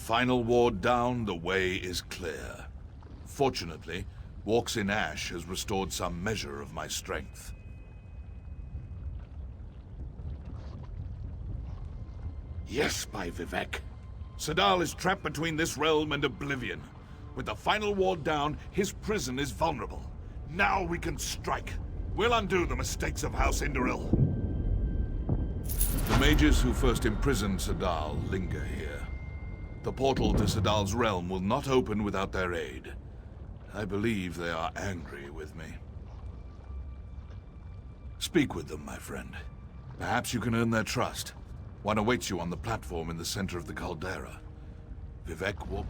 final ward down, the way is clear. Fortunately, Walks in Ash has restored some measure of my strength. Yes, by Vivek. Sadal is trapped between this realm and oblivion. With the final ward down, his prison is vulnerable. Now we can strike. We'll undo the mistakes of House Indoril. The mages who first imprisoned Sadal linger here. The portal to Sadal's realm will not open without their aid. I believe they are angry with me. Speak with them, my friend. Perhaps you can earn their trust. One awaits you on the platform in the center of the caldera. Vivek will...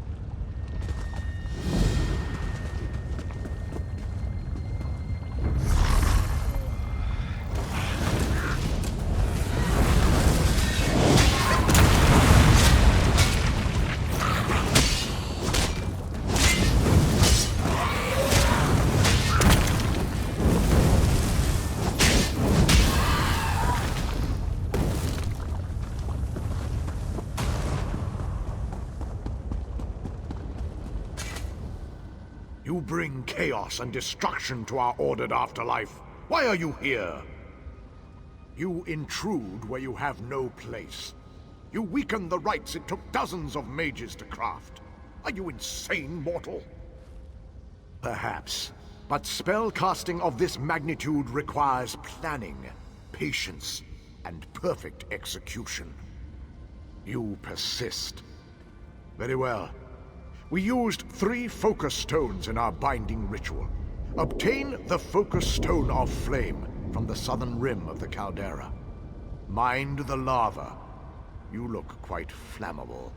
You bring chaos and destruction to our ordered afterlife. Why are you here? You intrude where you have no place. You weaken the rites it took dozens of mages to craft. Are you insane, mortal? Perhaps, but spell casting of this magnitude requires planning, patience, and perfect execution. You persist. Very well. We used 3 focus stones in our binding ritual. Obtain the focus stone of flame from the southern rim of the caldera. Mind the lava. You look quite flammable.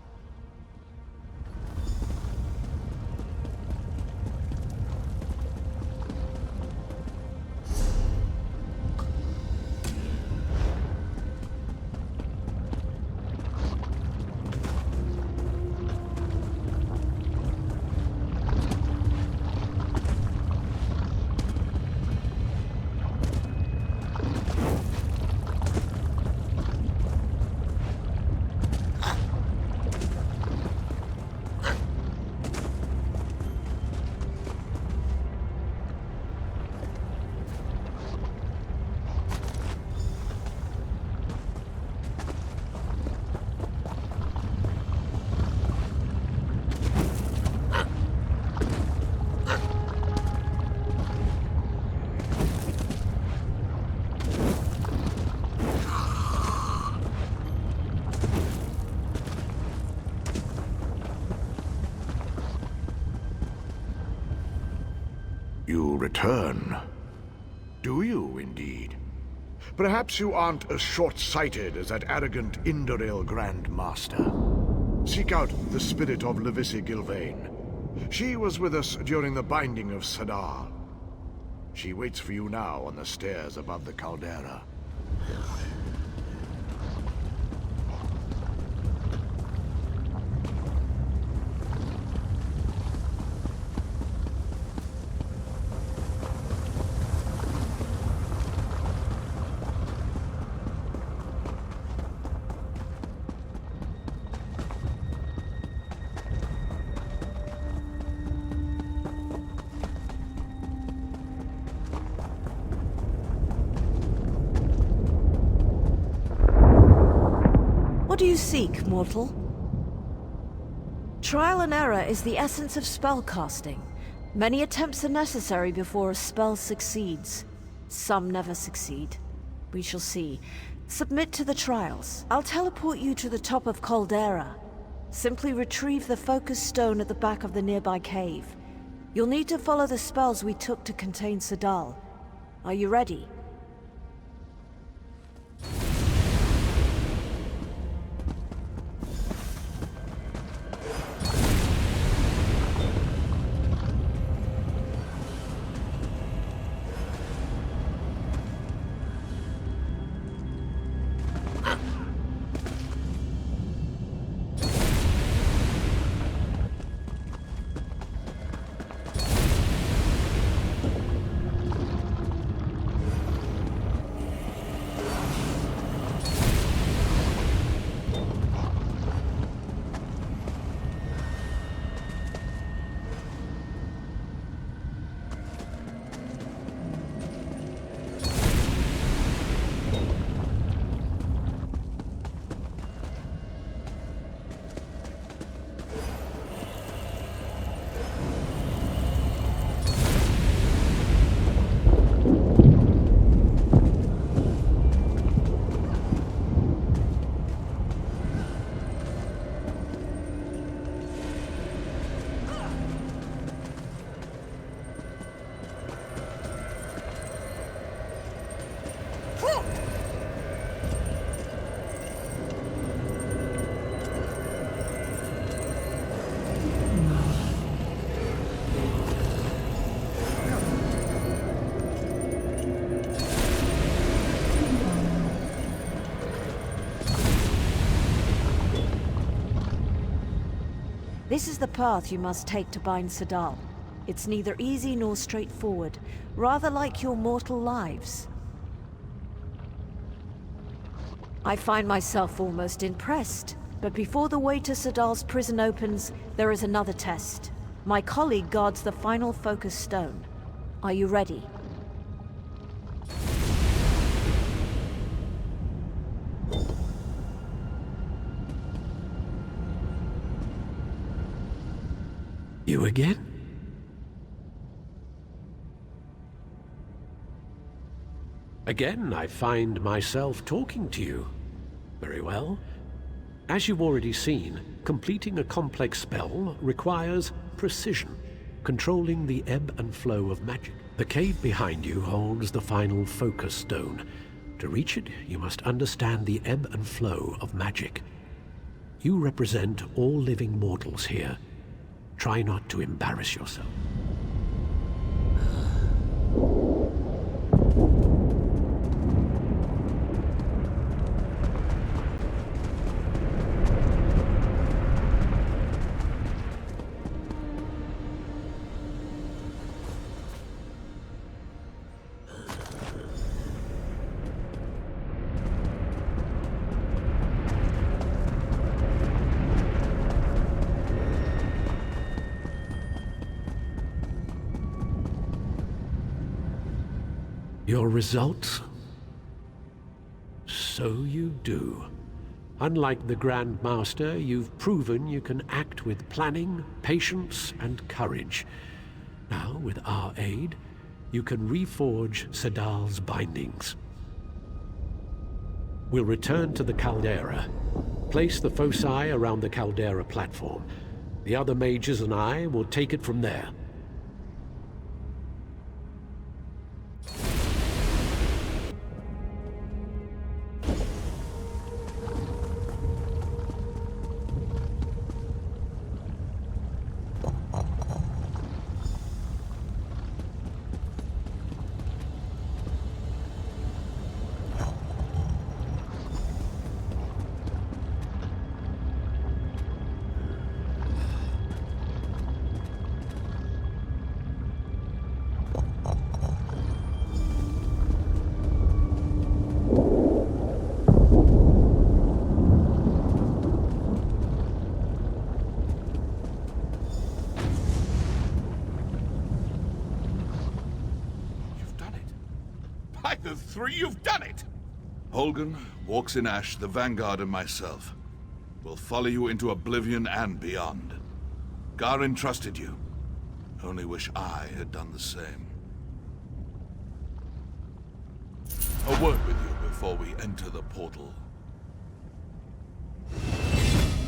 You return. Do you, indeed? Perhaps you aren't as short-sighted as that arrogant Indoril Grand Master. Seek out the spirit of Levisi Gilvain. She was with us during the binding of Sadal. She waits for you now on the stairs above the caldera. What do you seek, mortal? Trial and error is the essence of spellcasting. Many attempts are necessary before a spell succeeds. Some never succeed. We shall see. Submit to the trials. I'll teleport you to the top of Caldera. Simply retrieve the focus stone at the back of the nearby cave. You'll need to follow the spells we took to contain Sadal. Are you ready? This is the path you must take to bind Sadal. It's neither easy nor straightforward, rather like your mortal lives. I find myself almost impressed, but before the way to Sadal's prison opens, there is another test. My colleague guards the final focus stone. Are you ready? You again? Again, I find myself talking to you. Very well. As you've already seen, completing a complex spell requires precision, controlling the ebb and flow of magic. The cave behind you holds the final focus stone. To reach it, you must understand the ebb and flow of magic. You represent all living mortals here. Try not to embarrass yourself. Your results? So you do. Unlike the Grand Master, you've proven you can act with planning, patience, and courage. Now, with our aid, you can reforge Sadal's bindings. We'll return to the caldera. Place the foci around the caldera platform. The other mages and I will take it from there. The three, you've done it! Holgun, Walks in Ash, the Vanguard, and myself will follow you into oblivion and beyond. Garin trusted you. Only wish I had done the same. A word with you before we enter the portal.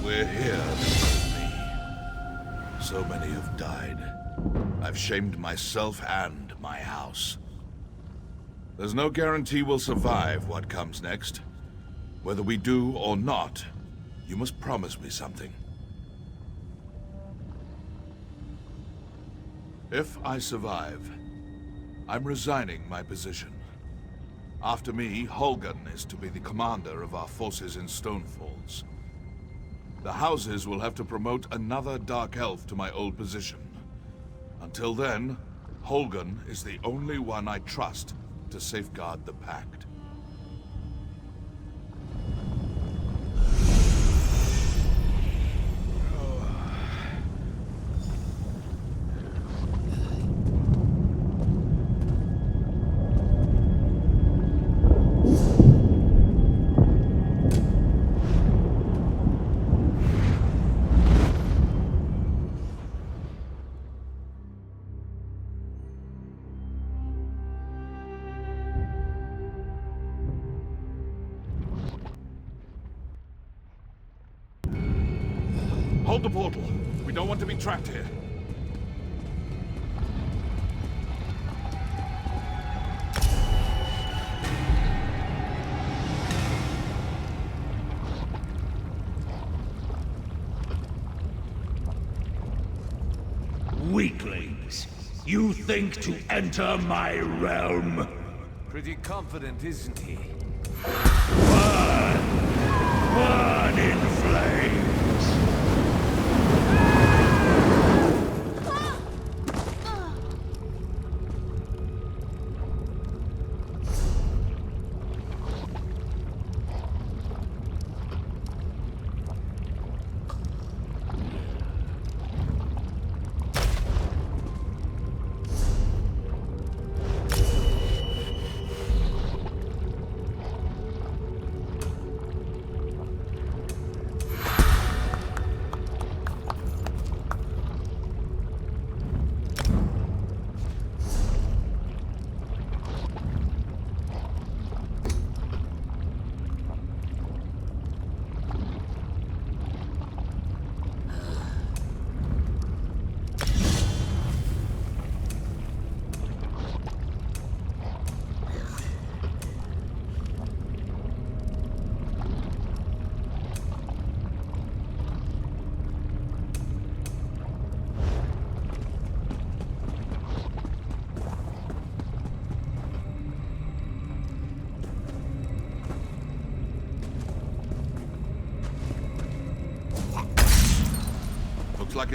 We're here because of me. So many have died. I've shamed myself and my house. There's no guarantee we'll survive what comes next. Whether we do or not, you must promise me something. If I survive, I'm resigning my position. After me, Holgun is to be the commander of our forces in Stonefalls. The houses will have to promote another Dark Elf to my old position. Until then, Holgun is the only one I trust to safeguard the Pact. Hold the portal. We don't want to be trapped here. Weaklings! You think to enter my realm? Pretty confident, isn't he? Burn! Burn in flames!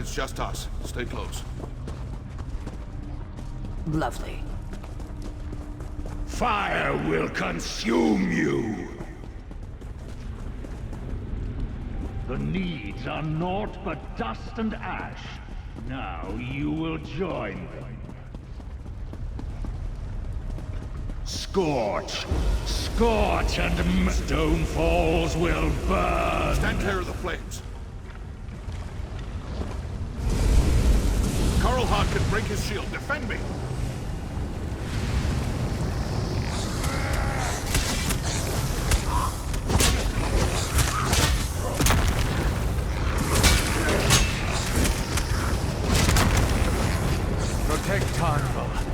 it's just us. Stay close. Lovely. Fire will consume you! The needs are naught but dust and ash. Now you will join them. Scorch! Scorch and Stonefalls will burn! Stand clear of the flames. Carlhart can break his shield. Defend me! Protect Tarnval.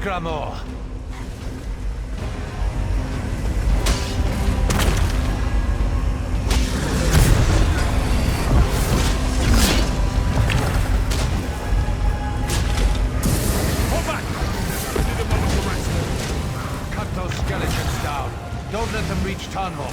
Gramor. Pull back! Need a moment to rest. Cut those skeletons down. Don't let them reach Tarnval.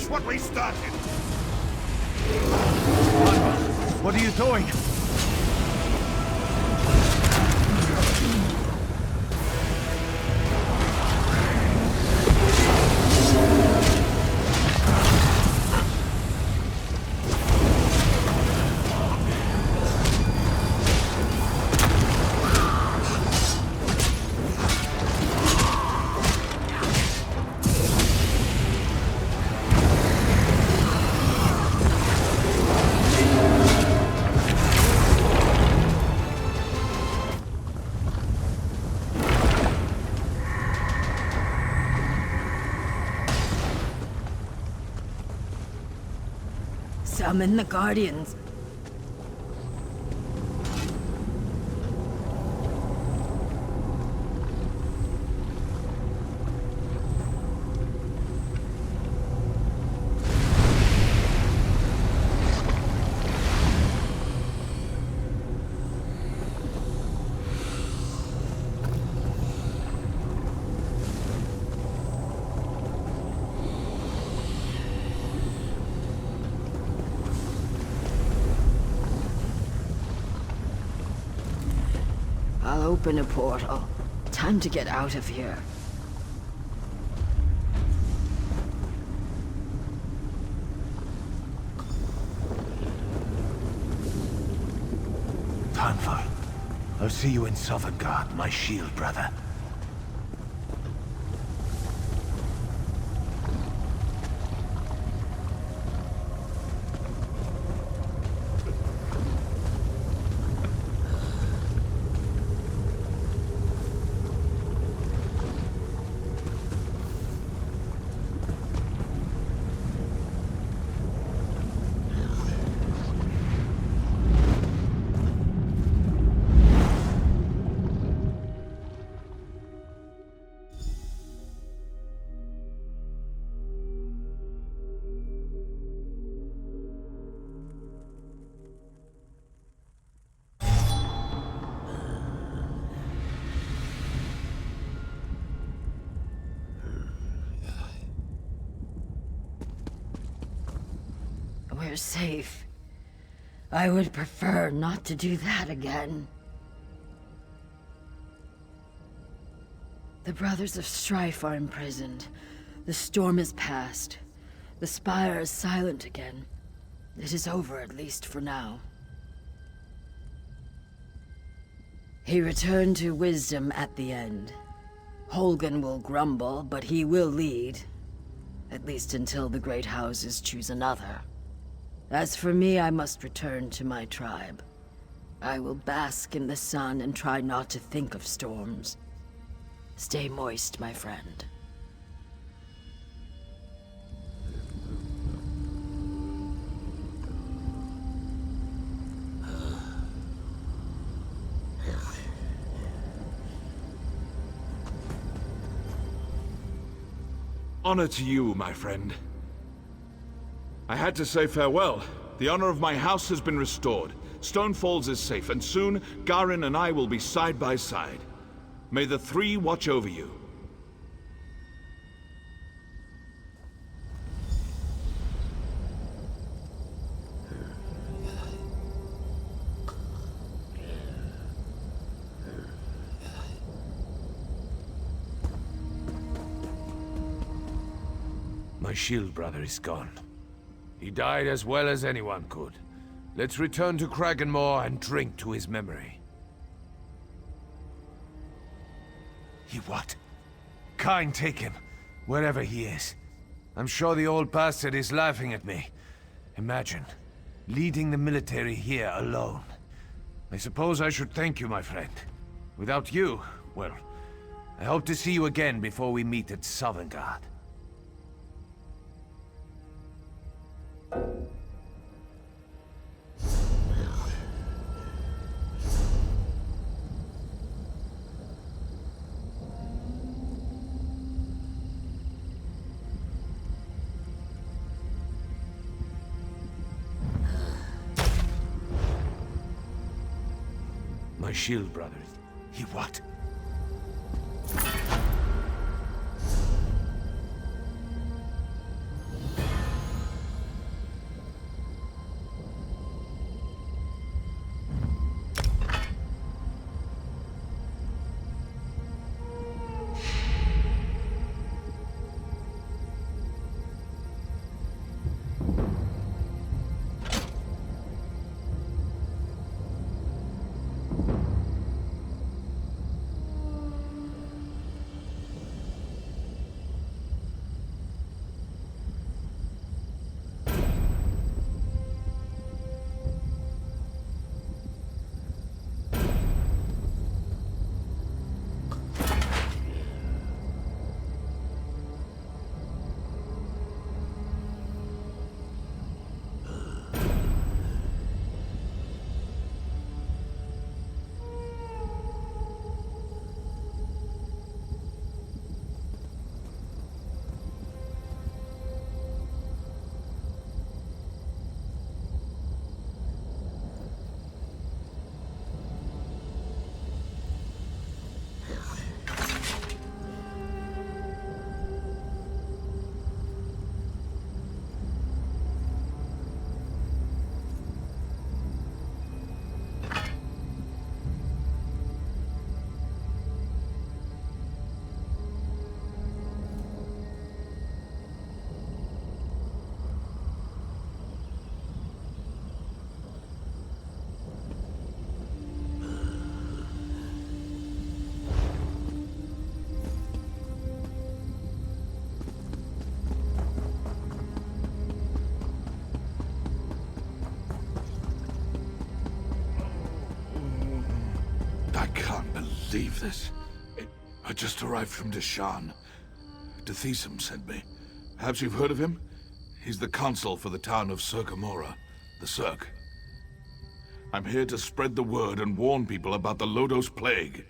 What we started! What are you doing? Summon the Guardians. I'll open a portal. Time to get out of here. Tarnval. I'll see you in Sovngarde, my shield brother. We're safe. I would prefer not to do that again. The Brothers of Strife are imprisoned. The storm is past. The Spire is silent again. It is over, at least for now. He returned to wisdom at the end. Holgan will grumble, but he will lead. At least until the great houses choose another. As for me, I must return to my tribe. I will bask in the sun and try not to think of storms. Stay moist, my friend. Honor to you, my friend. I had to say farewell. The honor of my house has been restored. Stonefalls is safe, and soon, Garin and I will be side by side. May the three watch over you. My shield brother is gone. He died as well as anyone could. Let's return to Kraganmore and drink to his memory. He what? Kyne, take him, wherever he is. I'm sure the old bastard is laughing at me. Imagine, leading the military here alone. I suppose I should thank you, my friend. Without you, well, I hope to see you again before we meet at Sovngarde. My shield brother. He what? believe this. I just arrived from Deshaan. Demise sent me. Perhaps you've heard of him? He's the consul for the town of Circamora, the Cirque. I'm here to spread the word and warn people about the Lodos Plague.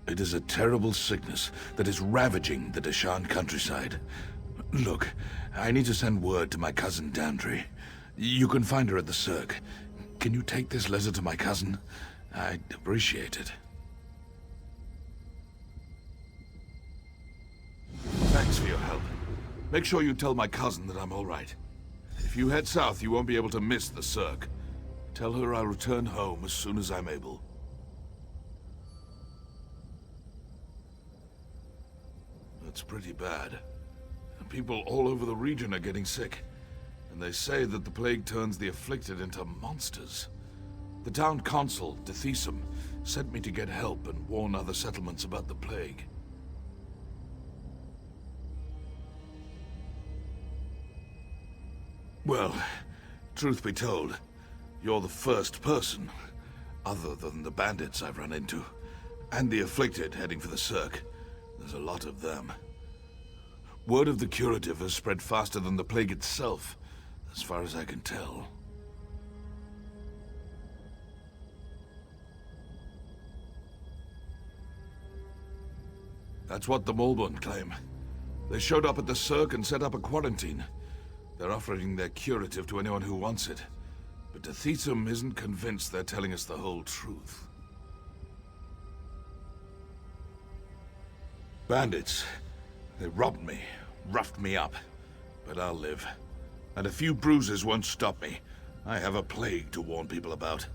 It is a terrible sickness that is ravaging the Deshaan countryside. Look, I need to send word to my cousin Dandry. You can find her at the Cirque. Can you take this letter to my cousin? I'd appreciate it. Thanks for your help. Make sure you tell my cousin that I'm all right. If you head south, you won't be able to miss the Cirque. Tell her I'll return home as soon as I'm able. It's pretty bad. People all over the region are getting sick. And they say that the plague turns the afflicted into monsters. The town consul, Demise, sent me to get help and warn other settlements about the plague. Well, truth be told, you're the first person, other than the bandits I've run into, and the afflicted heading for the Cirque. There's a lot of them. Word of the curative has spread faster than the plague itself, as far as I can tell. That's what the Mulborn claim. They showed up at the Cirque and set up a quarantine. They're offering their curative to anyone who wants it. But Demise isn't convinced they're telling us the whole truth. Bandits. They robbed me, roughed me up. But I'll live. And a few bruises won't stop me. I have a plague to warn people about.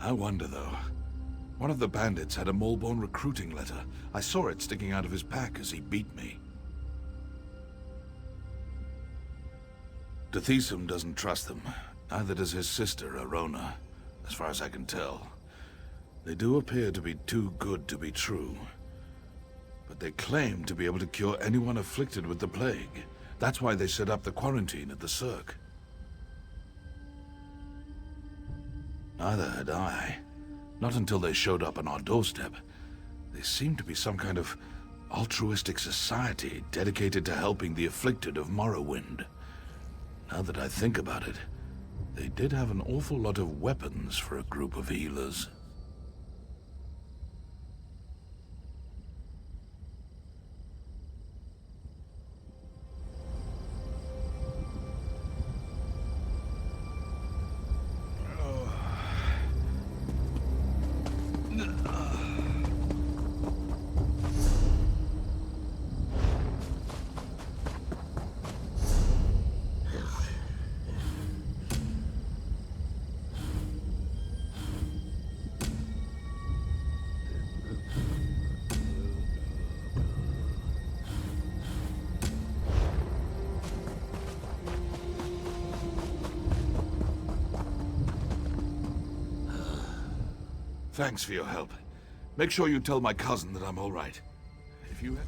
I wonder, though. One of the bandits had a Mulborn recruiting letter. I saw it sticking out of his pack as he beat me. Demise doesn't trust them. Neither does his sister, Arona, as far as I can tell. They do appear to be too good to be true. But they claim to be able to cure anyone afflicted with the plague. That's why they set up the quarantine at the Cirque. Neither had I. Not until they showed up on our doorstep. They seemed to be some kind of altruistic society dedicated to helping the afflicted of Morrowind. Now that I think about it, they did have an awful lot of weapons for a group of healers. Thanks for your help. Make sure you tell my cousin that I'm all right. If you...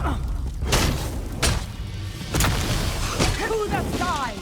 To the side!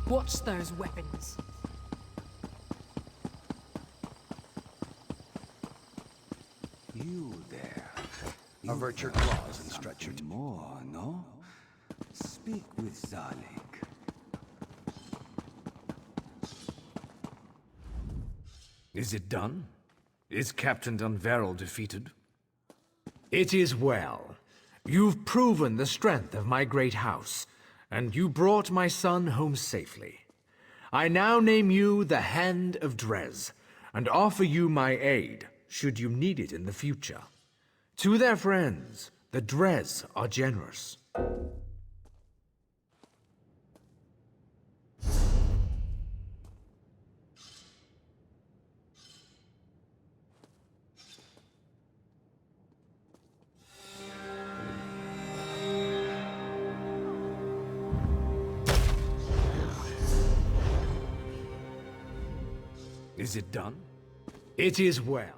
Watch those weapons. You there. Avert your claws and stretch your... More, no? Speak with Zalik. Is it done? Is Captain Dunveril defeated? It is well. You've proven the strength of my great house, and you brought my son home safely. I now name you the Hand of Dres, and offer you my aid, should you need it in the future. To their friends, the Dres are generous. Is it done? It is well.